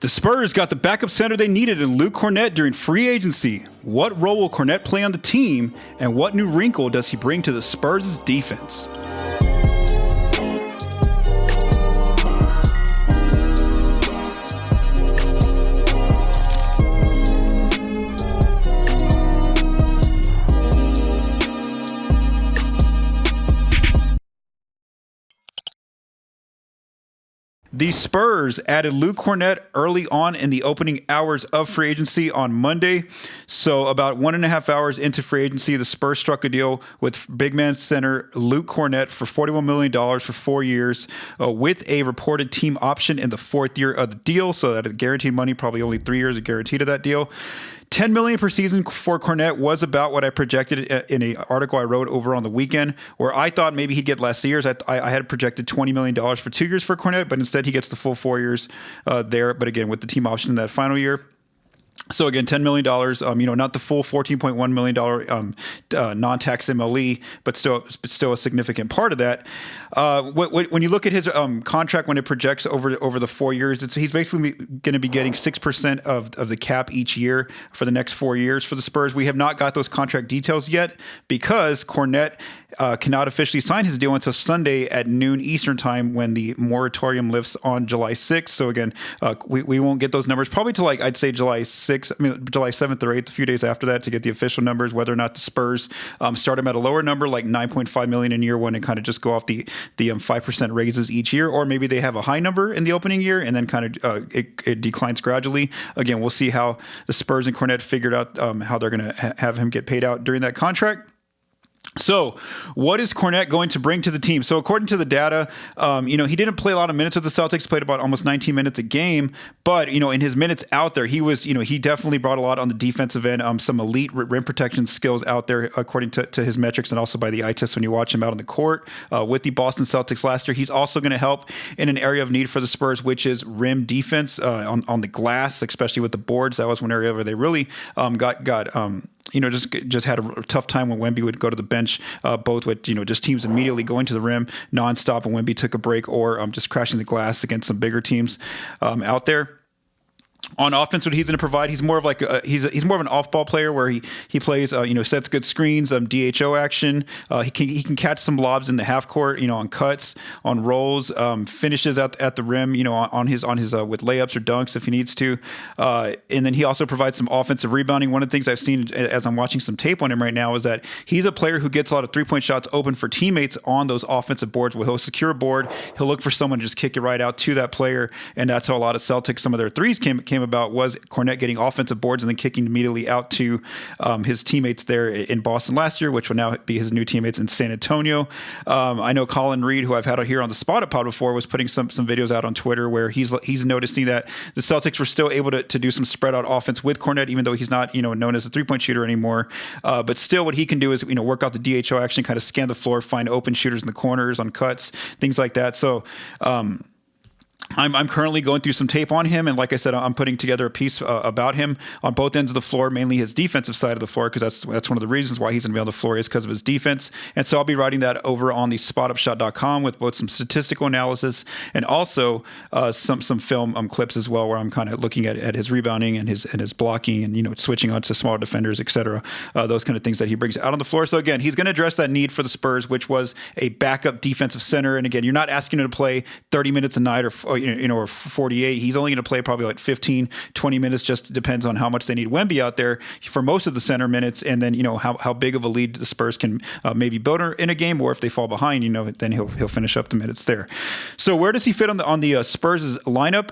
The Spurs got the backup center they needed in Luke Kornet during free agency. What role will Kornet play on the team, and what new wrinkle does he bring to the Spurs' defense? The Spurs added Luke Kornet early on in the opening hours of free agency on Monday. So about 1.5 hours into free agency, the Spurs struck a deal with big man center Luke Kornet for $41 million for 4 years with a reported team option in the 4th year of the deal. So that guaranteed money, probably only 3 years of guaranteed of that deal. $10 million per season for Kornet was about what I projected in an article I wrote over on the weekend, where I thought maybe he'd get less years. I had projected $20 million for 2 years for Kornet, but instead he gets the full 4 years there. But again, with the team option in that final year. So again, $10 million, not the full $14.1 million non-tax MLE, but still a significant part of that. When you look at his contract, when it projects over the 4 years, he's basically going to be getting 6% of the cap each year for the next 4 years for the Spurs. We have not got those contract details yet because Kornet cannot officially sign his deal until Sunday at noon Eastern time when the moratorium lifts on July 6th. So again, we won't get those numbers probably till I'd say July 7th or 8th, a few days after that to get the official numbers, whether or not the Spurs start him at a lower number, like $9.5 million in year one, and kind of just go off the 5% raises each year, or maybe they have a high number in the opening year and then kind of it declines gradually. Again, we'll see how the Spurs and Kornet figured out how they're going to have him get paid out during that contract. So what is Kornet going to bring to the team? So according to the data, he didn't play a lot of minutes with the Celtics, played about almost 19 minutes a game. But, in his minutes out there, he was, he definitely brought a lot on the defensive end, some elite rim protection skills out there, according to his metrics and also by the eye test when you watch him out on the court with the Boston Celtics last year. He's also going to help in an area of need for the Spurs, which is rim defense on the glass, especially with the boards. That was one area where they really just had a tough time when Wemby would go to the bench, both with, just teams immediately going to the rim nonstop and Wemby took a break, or just crashing the glass against some bigger teams out there. On offense, what he's going to provide, he's more of like he's more of an off-ball player where he plays, sets good screens, DHO action. He can catch some lobs in the half court, on cuts, on rolls, finishes at the rim, on his with layups or dunks if he needs to. And then he also provides some offensive rebounding. One of the things I've seen as I'm watching some tape on him right now is that he's a player who gets a lot of 3-point shots open for teammates on those offensive boards. Where he'll secure a board, he'll look for someone to just kick it right out to that player, and that's how a lot of Celtics, some of their threes came about, was Kornet getting offensive boards and then kicking immediately out to his teammates there in Boston last year, which will now be his new teammates in San Antonio. I know Colin Reed, who I've had here on the Spotted Pod before, was putting some videos out on Twitter where he's noticing that the Celtics were still able to do some spread out offense with Kornet, even though he's not known as a 3-point shooter anymore. But still, what he can do is work out the DHO action, kind of scan the floor, find open shooters in the corners, on cuts, things like that. So. I'm currently going through some tape on him, and like I said, I'm putting together a piece about him on both ends of the floor, mainly his defensive side of the floor, because that's one of the reasons why he's going to be on the floor is because of his defense. And so I'll be writing that over on the spotupshot.com with both some statistical analysis and also some film clips as well, where I'm kind of looking at his rebounding and his blocking and switching on to smaller defenders, etc. Those kind of things that he brings out on the floor. So again, he's going to address that need for the Spurs, which was a backup defensive center. And again, you're not asking him to play 30 minutes a night or 48. He's only going to play probably like 15, 20 minutes. Just depends on how much they need Wemby out there for most of the center minutes. And then, how big of a lead the Spurs can maybe build in a game, or if they fall behind, then he'll finish up the minutes there. So where does he fit on the Spurs' lineup?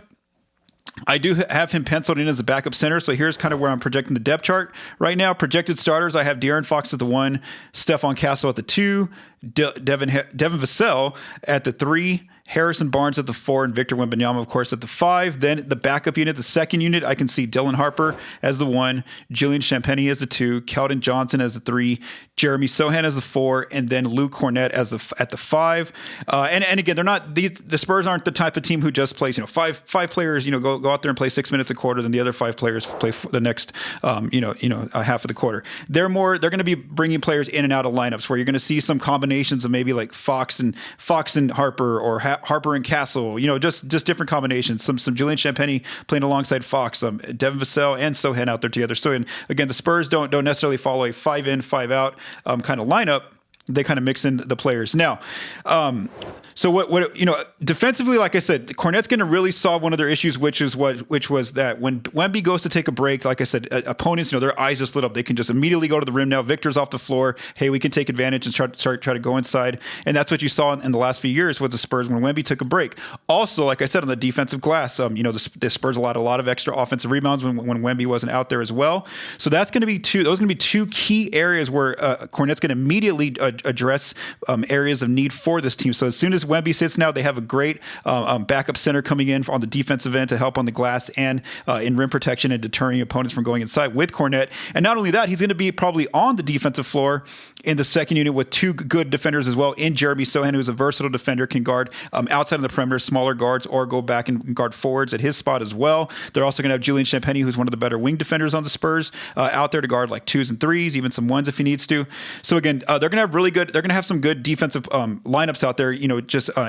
I do have him penciled in as a backup center, so here's kind of where I'm projecting the depth chart right now. Projected starters, I have De'Aaron Fox at the 1, Stephon Castle at the 2, Devin Vassell at the 3, Harrison Barnes at the 4, and Victor Wembanyama, of course, at the 5. Then the backup unit, the second unit, I can see Dylan Harper as the 1, Julian Champagnie as the 2, Keldon Johnson as the 3, Jeremy Sohan as the 4, and then Luke Kornet at the 5. And again, they're not the Spurs aren't the type of team who just plays five players go out there and play 6 minutes a quarter, then the other 5 players play for the next half of the quarter. They're going to be bringing players in and out of lineups where you're going to see some combinations of maybe like Fox and Harper or Harper and Castle, just different combinations. Some Julian Champagny playing alongside Fox, Devin Vassell and Sohan out there together. So again, the Spurs don't necessarily follow a 5 in, 5 out kind of lineup. They kind of mix in the players. Now, so what defensively, like I said, Kornet's going to really solve one of their issues, which was that when Wemby goes to take a break, like I said, opponents, their eyes just lit up. They can just immediately go to the rim now. Victor's off the floor. Hey, we can take advantage and try to go inside. And that's what you saw in the last few years with the Spurs when Wemby took a break. Also, like I said, on the defensive glass, the Spurs allowed a lot of extra offensive rebounds when Wemby wasn't out there as well. So that's going to be two key areas where Kornet's going to immediately address areas of need for this team. So as soon as Wemby sits now, they have a great backup center coming in on the defensive end to help on the glass and in rim protection and deterring opponents from going inside with Kornet. And not only that, he's going to be probably on the defensive floor in the second unit with two good defenders as well in Jeremy Sohan, who's a versatile defender, can guard outside of the perimeter, smaller guards, or go back and guard forwards at his spot as well. They're also going to have Julian Champagny, who's one of the better wing defenders on the Spurs, out there to guard like 2s and 3s, even some 1s if he needs to. So again, they're going to have they're going to have some good defensive lineups out there,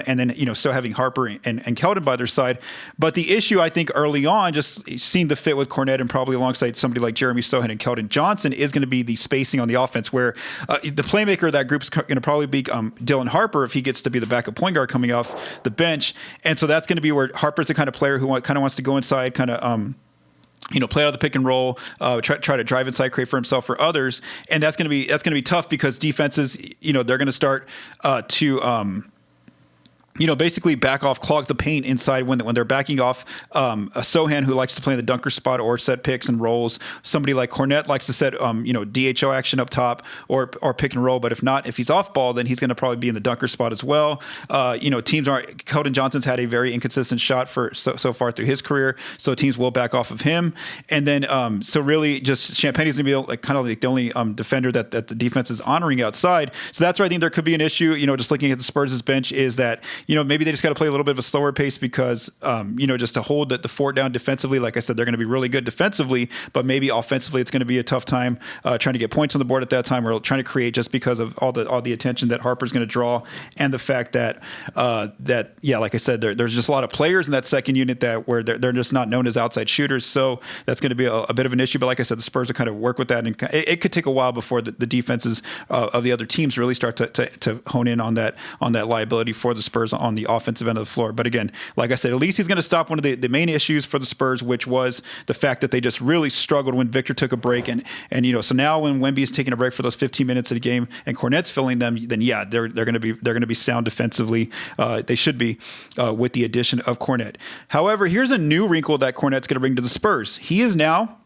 and then, so having Harper and Keldon by their side. But the issue, I think, early on, just seeing the fit with Kornet and probably alongside somebody like Jeremy Sohan and Keldon Johnson is going to be the spacing on the offense, where the playmaker of that group is going to probably be Dylan Harper if he gets to be the backup point guard coming off the bench. And so that's going to be where Harper's the kind of player who kind of wants to go inside, kind of play out of the pick and roll, try to drive inside, create for himself or others, and that's going to be tough because defenses, they're going to start to basically back off, clog the paint inside when they're backing off a Sohan who likes to play in the dunker spot or set picks and rolls. Somebody like Kornet likes to set DHO action up top or pick and roll. But if he's off ball, then he's going to probably be in the dunker spot as well. Teams aren't. Keldon Johnson's had a very inconsistent shot for so far through his career, so teams will back off of him. And then so really just Champagny's going to be kind of like the only defender that the defense is honoring outside. So that's where I think there could be an issue. Just looking at the Spurs' bench is that maybe they just got to play a little bit of a slower pace because, just to hold the fort down defensively. Like I said, they're going to be really good defensively, but maybe offensively it's going to be a tough time trying to get points on the board at that time, or trying to create just because of all the attention that Harper's going to draw, and the fact that like I said, there's just a lot of players in that second unit where they're just not known as outside shooters. So that's going to be a bit of an issue. But like I said, the Spurs will kind of work with that, and it could take a while before the defenses of the other teams really start to hone in on that liability for the Spurs on the offensive end of the floor. But again, like I said, at least he's going to stop one of the main issues for the Spurs, which was the fact that they just really struggled when Victor took a break. And so now when Wemby is taking a break for those 15 minutes of the game and Kornet's filling them, then they're going to be sound defensively. They should be with the addition of Kornet. However, here's a new wrinkle that Kornet's going to bring to the Spurs. He is now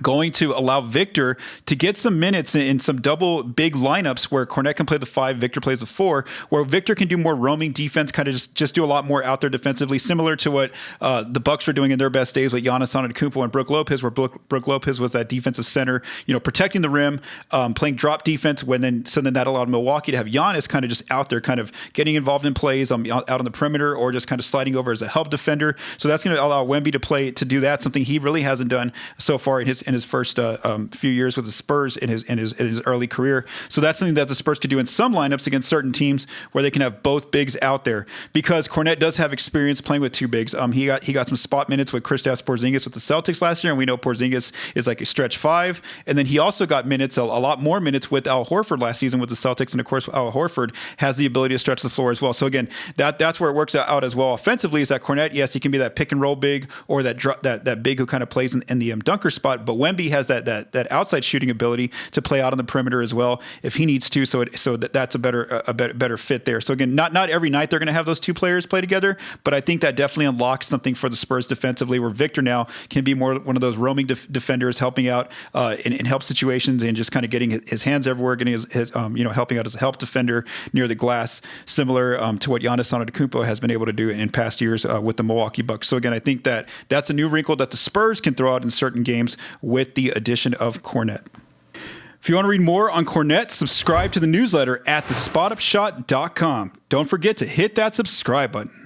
going to allow Victor to get some minutes in some double big lineups where Kornet can play the 5, Victor plays the 4, where Victor can do more roaming defense, kind of just do a lot more out there defensively, similar to what the Bucks were doing in their best days with Giannis Antetokounmpo and Brook Lopez, where Brook Lopez was that defensive center, protecting the rim, playing drop defense. So then that allowed Milwaukee to have Giannis kind of just out there, kind of getting involved in plays out on the perimeter, or just kind of sliding over as a help defender. So that's going to allow Wemby to do that, something he really hasn't done so far in his first few years with the Spurs in his early career. So that's something that the Spurs could do in some lineups against certain teams where they can have both bigs out there, because Kornet does have experience playing with two bigs. He got some spot minutes with Kristaps Porzingis with the Celtics last year, and we know Porzingis is like a stretch 5. And then he also got minutes, a lot more minutes with Al Horford last season with the Celtics, and of course Al Horford has the ability to stretch the floor as well. So again, that's where it works out as well offensively, is that Kornet, yes, he can be that pick and roll big, or that big who kind of plays in the dunker spot, but Wemby has that outside shooting ability to play out on the perimeter as well if he needs to. So that's a better fit there. So again, not every night they're going to have those two players play together, but I think that definitely unlocks something for the Spurs defensively, where Victor now can be more one of those roaming defenders, helping out in help situations and just kind of getting his hands everywhere, getting his helping out as a help defender near the glass, similar to what Giannis Antetokounmpo has been able to do in past years with the Milwaukee Bucks. So again, I think that's a new wrinkle that the Spurs can throw out in certain games with the addition of Kornet. If you want to read more on Kornet, subscribe to the newsletter at thespotupshot.com. Don't forget to hit that subscribe button.